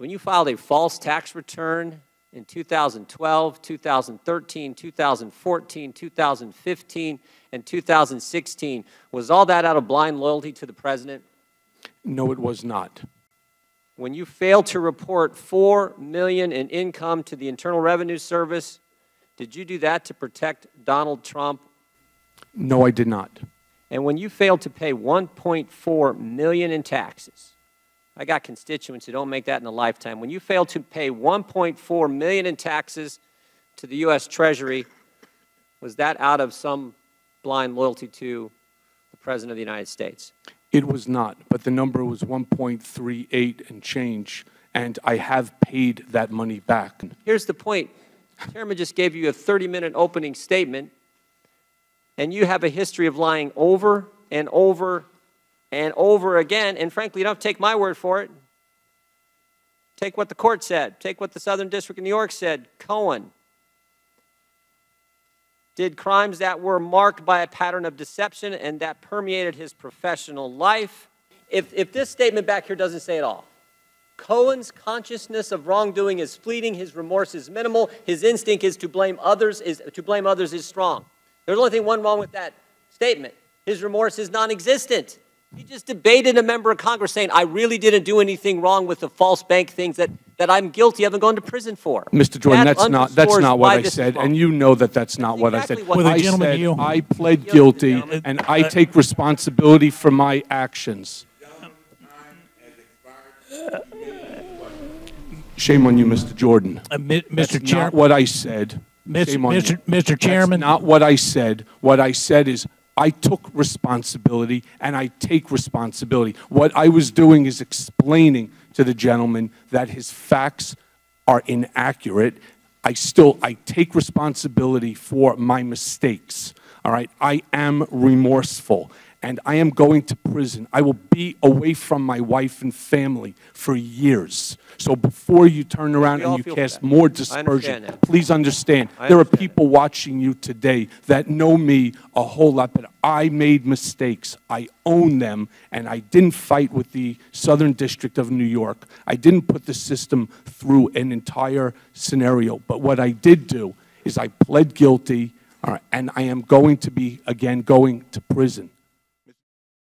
When you filed a false tax return in 2012, 2013, 2014, 2015, and 2016, was all that out of blind loyalty to the president? No, it was not. When you failed to report $4 million in income to the Internal Revenue Service, did you do that to protect Donald Trump? No, I did not. And when you failed to pay $1.4 million in taxes, I got constituents who don't make that in a lifetime. When you failed to pay $1.4 million in taxes to the U.S. Treasury, was that out of some blind loyalty to the President of the United States? It was not, but the number was 1.38 and change, and I have paid that money back. Here's the point. The Chairman just gave you a 30-minute opening statement, and you have a history of lying over and over and over again, and frankly, you don't have to take my word for it. Take what the court said. Take what the Southern District of New York said. Cohen did crimes that were marked by a pattern of deception and that permeated his professional life. If this statement back here doesn't say it all, Cohen's consciousness of wrongdoing is fleeting, his remorse is minimal, his instinct is to blame others is strong. There's only one wrong with that statement. His remorse is non-existent. He just debated a member of Congress saying, I really didn't do anything wrong with the false bank things that I'm guilty of and going to prison for. Mr. Jordan, that's not what I said, and you know that that's not what I said. Well, I said I pled guilty, and I take responsibility for my actions. Shame on you, Mr. Jordan. Mr. Chairman, not what I said. Mr. Chairman. That's not what I said. What I said is I took responsibility, and I take responsibility. What I was doing is explaining to the gentleman that his facts are inaccurate. I take responsibility for my mistakes. All right? I am remorseful, and I am going to prison. I will be away from my wife and family for years. So before you turn around and you cast more dispersion, please understand, there are people watching you today that know me a whole lot, but I made mistakes. I own them, and I didn't fight with the Southern District of New York. I didn't put the system through an entire scenario. But what I did do is I pled guilty, and I am going to be, again, going to prison.